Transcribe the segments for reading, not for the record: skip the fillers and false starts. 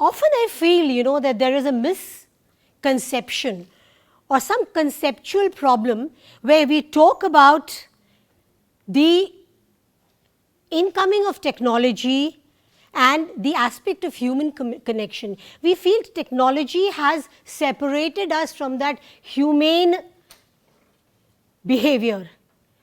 often I feel, that there is a misconception or some conceptual problem where we talk about the incoming of technology and the aspect of human connection. We feel technology has separated us from that humane behavior.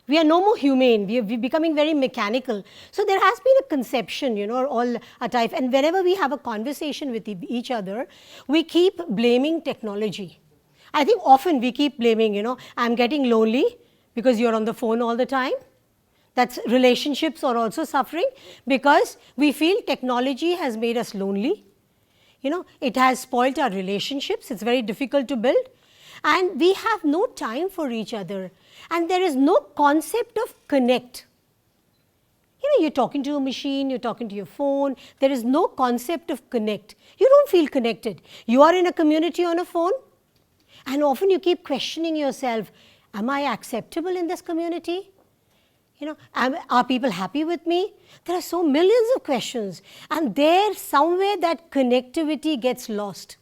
We are no more humane, we are becoming very mechanical. So there has been a conception, all a type, and whenever we have a conversation with each other, we keep blaming technology. I think often we keep blaming, I'm getting lonely because you're on the phone all the time. That's relationships are also suffering because we feel technology has made us lonely. It has spoilt our relationships, it's very difficult to build, and we have no time for each other. And there is no concept of connect. You're talking to a machine, you're talking to your phone, there is no concept of connect. You don't feel connected. You are in a community on a phone, and often you keep questioning yourself, am I acceptable in this community? Are people happy with me? There are so millions of questions, and there somewhere that connectivity gets lost.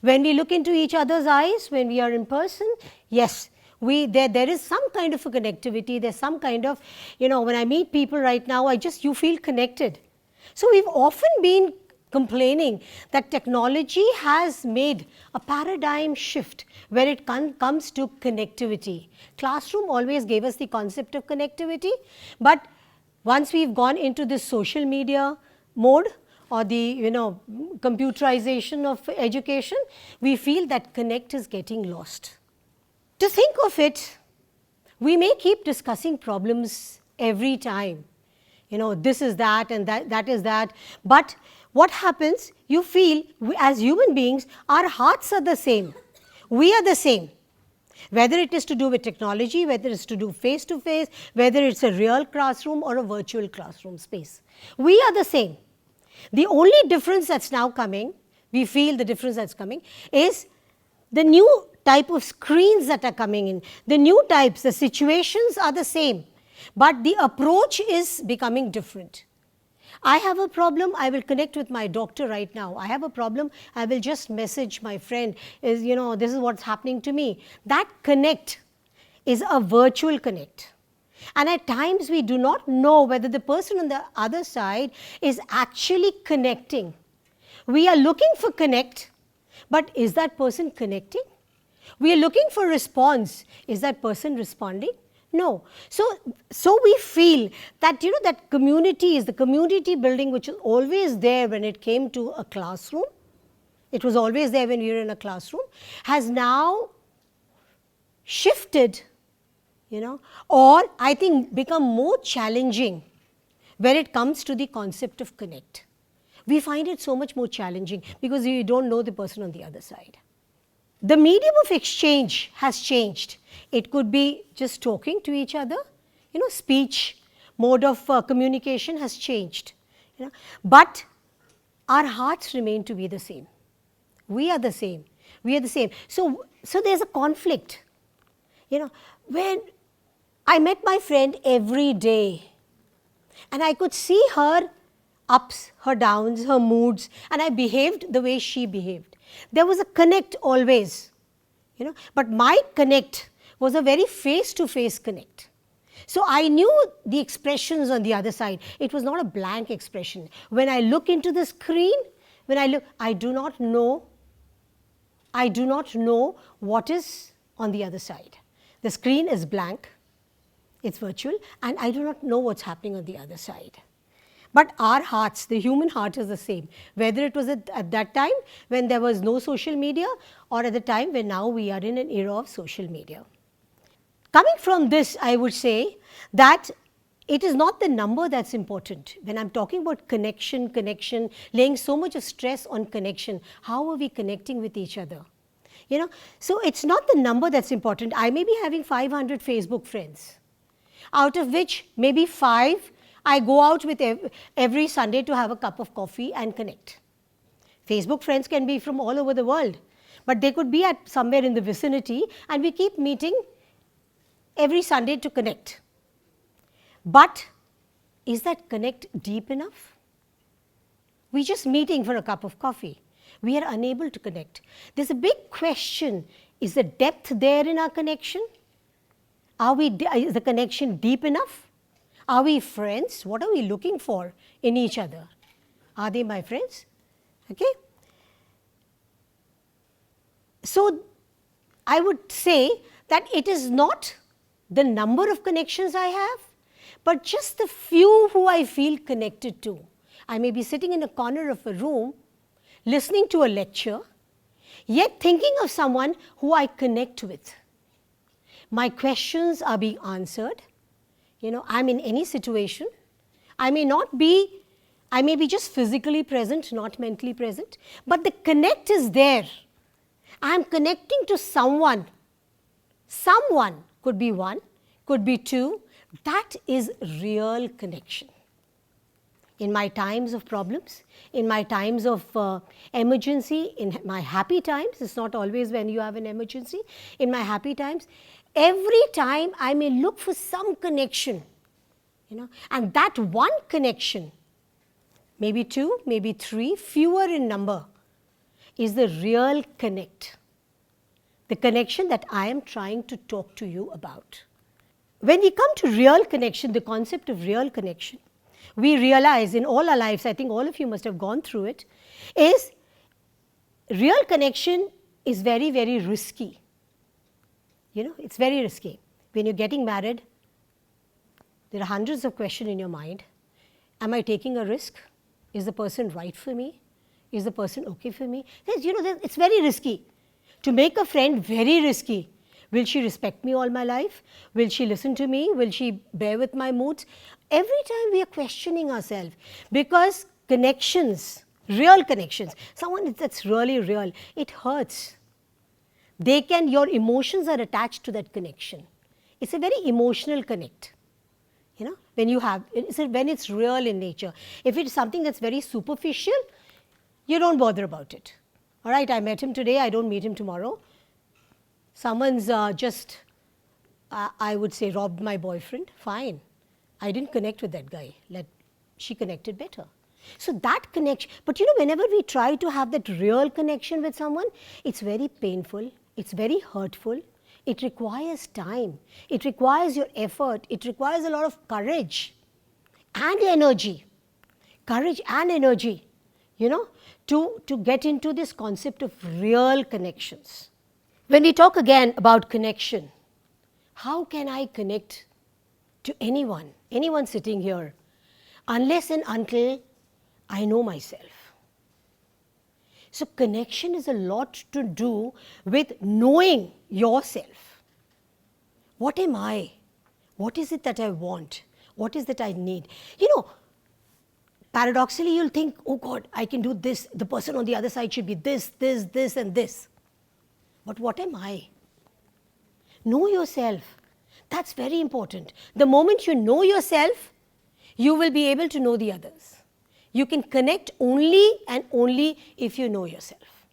When we look into each other's eyes, when we are in person, yes, there is some kind of a connectivity, there's some kind of, when I meet people right now, you feel connected. So we've often been complaining that technology has made a paradigm shift where it comes to connectivity. Classroom always gave us the concept of connectivity, but once we've gone into this social media mode or the computerization of education, we feel that connect is getting lost. To think of it, we may keep discussing problems every time. This is that and that is that. But what happens, you feel as human beings, our hearts are the same. We are the same. Whether it is to do with technology, whether it's to do face to face, whether it's a real classroom or a virtual classroom space. We are the same. The only difference that's now coming, we feel the difference that's coming, is the new type of screens that are coming in. The new types, the situations are the same, but the approach is becoming different. I have a problem, I will connect with my doctor right now. I have a problem, I will just message my friend, this is what's happening to me. That connect is a virtual connect. And at times we do not know whether the person on the other side is actually connecting. We are looking for connect, but is that person connecting? We are looking for response. Is that person responding? No. So we feel that that community is the community building which is always there when it came to a classroom. It was always there when we were in a classroom, has now shifted, or I think become more challenging when it comes to the concept of connect. We find it so much more challenging because you don't know the person on the other side. The medium of exchange has changed. It could be just talking to each other, speech, mode of communication has changed, but our hearts remain to be the same. We are the same. We are the same. So there's a conflict. When I met my friend every day and I could see her ups, her downs, her moods, and I behaved the way she behaved. There was a connect always, but my connect was a very face-to-face connect. So I knew the expressions on the other side. It was not a blank expression. When I look into the screen, I do not know what is on the other side. The screen is blank, it's virtual, and I do not know what's happening on the other side. But our hearts, the human heart is the same, whether it was at that time when there was no social media or at the time when now we are in an era of social media. Coming from this, I would say that it is not the number that's important. When I'm talking about connection, laying so much of stress on connection, how are we connecting with each other? So it's not the number that's important. I may be having 500 Facebook friends, out of which maybe 5 I go out with every Sunday to have a cup of coffee and connect. Facebook friends can be from all over the world, but they could be at somewhere in the vicinity, and we keep meeting every Sunday to connect. But is that connect deep enough? We're just meeting for a cup of coffee. we are unable to connect. There's a big question, is the depth there in our connection? Is the connection deep enough? Are we friends? What are we looking for in each other? Are they my friends? Okay. So, I would say that it is not the number of connections I have, but just the few who I feel connected to. I may be sitting in a corner of a room, listening to a lecture, yet thinking of someone who I connect with. My questions are being answered. I'm in any situation. I may be just physically present, not mentally present, but the connect is there. I am connecting to someone. Someone could be one, could be two. That is real connection. In my times of problems, in my times of emergency, in my happy times, it's not always when you have an emergency, in my happy times, every time I may look for some connection, and that one connection, maybe two, maybe three, fewer in number, is the real connect, the connection that I am trying to talk to you about. When we come to real connection, the concept of real connection, we realize in all our lives, I think all of you must have gone through it, is real connection is very, very risky. It's very risky. When you're getting married, there are hundreds of questions in your mind. Am I taking a risk? Is the person right for me? Is the person okay for me? It's very risky. To make a friend, very risky. Will she respect me all my life? Will she listen to me? Will she bear with my moods? Every time we are questioning ourselves, because connections, real connections, someone that's really real, it hurts. Your emotions are attached to that connection. It's a very emotional connect. When it's real in nature. If it's something that's very superficial, you don't bother about it. All right, I met him today, I don't meet him tomorrow. Someone's I would say, robbed my boyfriend, fine. I didn't connect with that guy. She connected better. So that connection, but whenever we try to have that real connection with someone, it's very painful, it's very hurtful, it requires time, it requires your effort, it requires a lot of courage and energy. Courage and energy, to get into this concept of real connections. When we talk again about connection, how can I connect to anyone sitting here, unless and until I know myself? So connection is a lot to do with knowing yourself. What am I? What is it that I want? What is it that I need? Paradoxically, you'll think, oh God, I can do this. The person on the other side should be this, this, this, and this. But what am I? Know yourself. That's very important. The moment you know yourself, you will be able to know the others. You can connect only and only if you know yourself.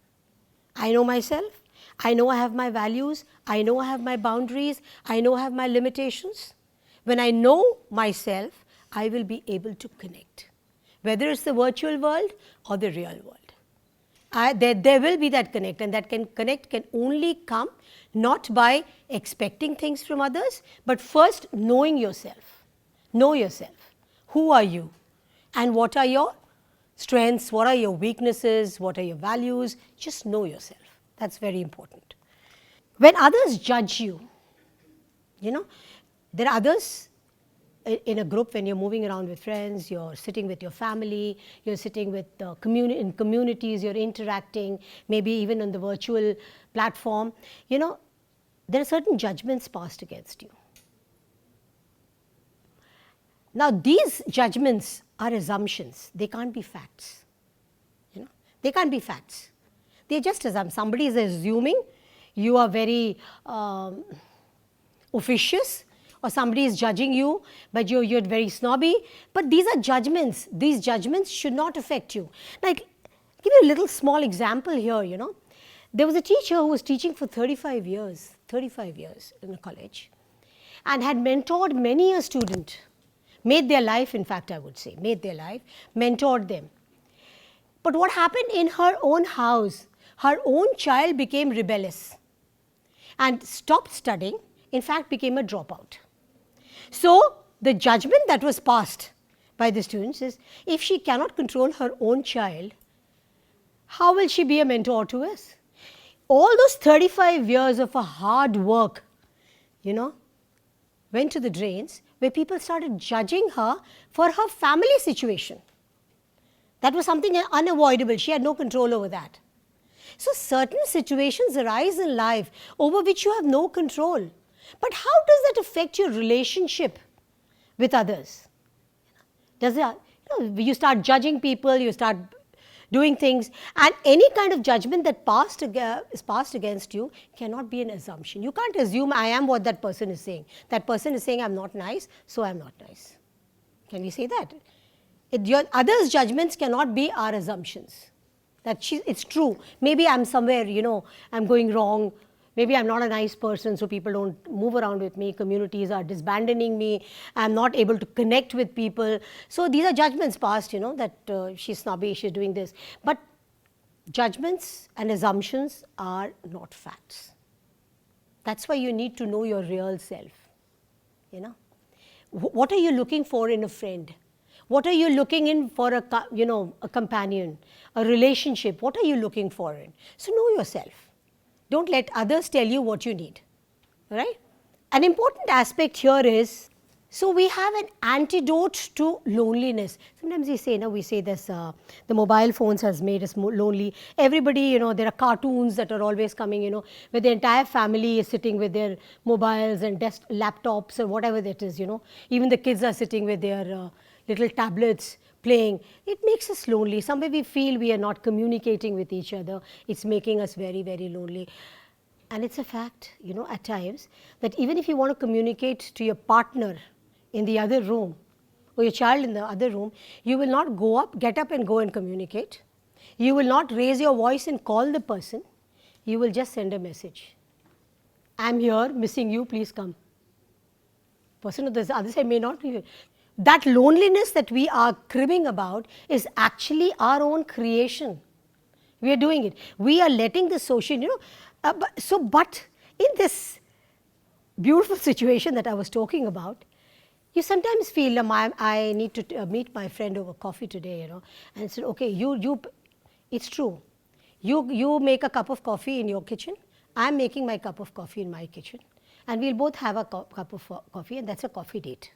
I know myself. I know I have my values. I know I have my boundaries. I know I have my limitations. When I know myself, I will be able to connect, whether it's the virtual world or the real world. There will be that connect, and that connect can only come not by expecting things from others, but first knowing yourself. Know yourself. Who are you? And what are your strengths? What are your weaknesses? What are your values? Just know yourself. That's very important. When others judge you, there are others in a group. When you're moving around with friends, you're sitting with your family, you're sitting with in communities, you're interacting, maybe even on the virtual platform, there are certain judgments passed against you. Now, these judgments are assumptions. They can't be facts. They can't be facts. They're just assumptions. Somebody is assuming you are very officious, or somebody is judging you, but you're very snobby. But these are judgments. These judgments should not affect you. Now, I'll give you a little small example here, There was a teacher who was teaching for 35 years in a college, and had mentored many a student, made their life, in fact, I would say, made their life, mentored them. But what happened in her own house? Her own child became rebellious and stopped studying, in fact became a dropout. So, the judgment that was passed by the students is, if she cannot control her own child, how will she be a mentor to us? All those 35 years of a hard work, went to the drains, where people started judging her for her family situation. That was something unavoidable. She had no control over that. So, certain situations arise in life over which you have no control. But how does that affect your relationship with others? Does it, you start judging people, you start doing things, and any kind of judgment that is passed against you cannot be an assumption. You can't assume I am what that person is saying. That person is saying I am not nice, so I am not nice. Can we say that? Your others' judgments cannot be our assumptions. That it's true. Maybe I'm somewhere, I'm going wrong. Maybe I'm not a nice person, so people don't move around with me. Communities are disbanding me. I'm not able to connect with people. So these are judgments passed, that she's snobby, she's doing this. But judgments and assumptions are not facts. That's why you need to know your real self. What are you looking for in a friend? What are you looking in for a companion, a relationship? What are you looking for in? So know yourself. Don't let others tell you what you need, right? An important aspect here is, so we have an antidote to loneliness. Sometimes we say this, the mobile phones has made us more lonely. Everybody, there are cartoons that are always coming, where the entire family is sitting with their mobiles and laptops or whatever that is, Even the kids are sitting with their little tablets playing. It makes us lonely. Somewhere we feel we are not communicating with each other. It's making us very, very lonely. And it's a fact, at times, that even if you want to communicate to your partner in the other room or your child in the other room, you will not get up and go and communicate. You will not raise your voice and call the person. You will just send a message. I'm here, missing you, please come. Person on the other side may not be here. That loneliness that we are cribbing about is actually our own creation. We are doing it. We are letting the social, but in this beautiful situation that I was talking about, you sometimes feel, I need to meet my friend over coffee today, and said, okay, it's true. You make a cup of coffee in your kitchen. I'm making my cup of coffee in my kitchen. And we'll both have a cup of coffee, and that's a coffee date.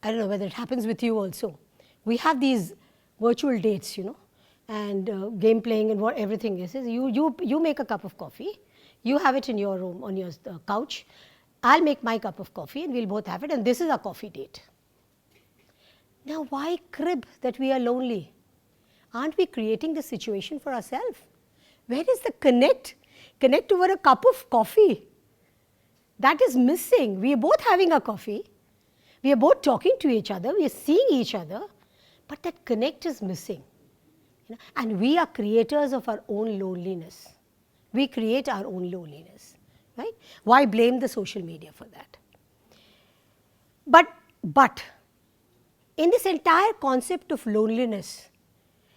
I don't know whether it happens with you also. We have these virtual dates, and game playing and what everything is. You make a cup of coffee, you have it in your room on your couch. I'll make my cup of coffee and we'll both have it, and this is our coffee date. Now, why crib that we are lonely? Aren't we creating the situation for ourselves? Where is the connect? Connect over a cup of coffee. That is missing. We are both having a coffee. We are both talking to each other, we are seeing each other, but that connect is missing. And we are creators of our own loneliness. We create our own loneliness, right? Why blame the social media for that? But in this entire concept of loneliness,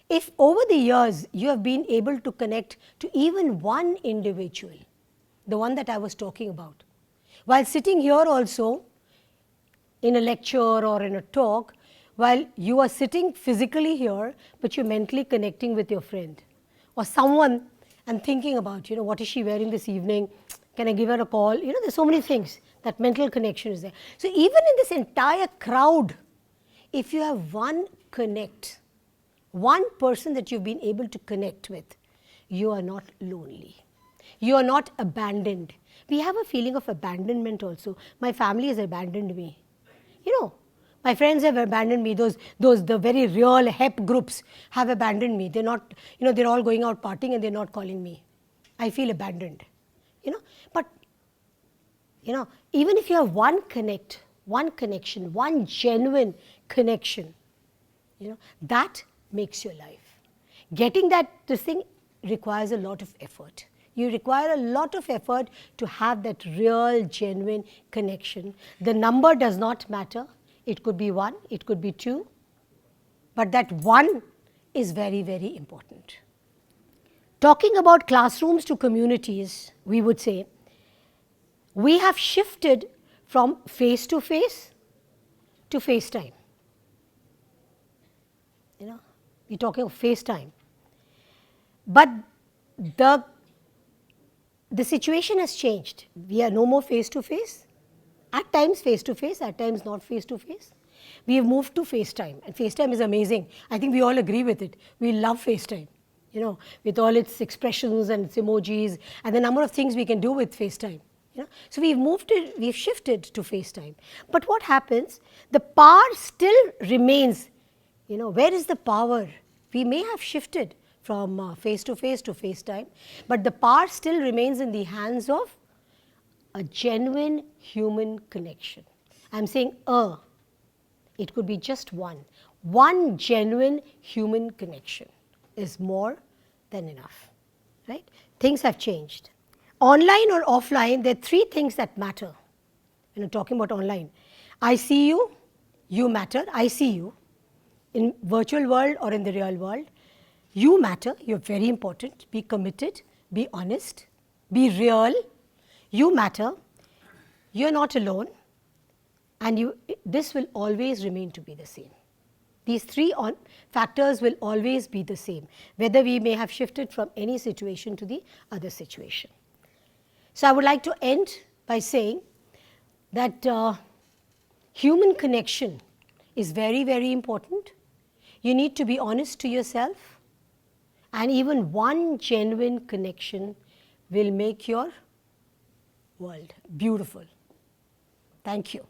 if over the years you have been able to connect to even one individual, the one that I was talking about, while sitting here also, in a lecture or in a talk, while you are sitting physically here, but you're mentally connecting with your friend or someone and thinking about, what is she wearing this evening? Can I give her a call? There's so many things. That mental connection is there. So even in this entire crowd, if you have one connect, one person that you've been able to connect with, you are not lonely. You are not abandoned. We have a feeling of abandonment also. My family has abandoned me. My friends have abandoned me. The very real HEP groups have abandoned me. They're not, they're all going out partying and they're not calling me. I feel abandoned. But even if you have one connection, one genuine connection, that makes your life. Getting this thing requires a lot of effort. You require a lot of effort to have that real, genuine connection. The number does not matter. It could be 1, it could be 2, but that one is very, very important. Talking about classrooms to communities, we would say, we have shifted from face-to-face to FaceTime. You know, we're talking of FaceTime. But the situation has changed. We are no more face-to-face, at times face-to-face, at times not face-to-face. We have moved to FaceTime, and FaceTime is amazing. I think we all agree with it. We love FaceTime, you know, with all its expressions and its emojis and the number of things we can do with FaceTime. You know? So we've shifted to FaceTime. But what happens? The power still remains. You know, where is the power? We may have shifted from face-to-face to FaceTime, but the power still remains in the hands of a genuine human connection. I'm saying it could be just one. One genuine human connection is more than enough, right? Things have changed. Online or offline, there are three things that matter. You know, talking about online, I see you, you matter. I see you in virtual world or in the real world. You matter. You're very important. Be committed. Be honest. Be real. You matter. You're not alone, and this will always remain to be the same. These three factors will always be the same, whether we may have shifted from any situation to the other situation. So I would like to end by saying that human connection is very, very important. You need to be honest to yourself, and even one genuine connection will make your world beautiful. Thank you.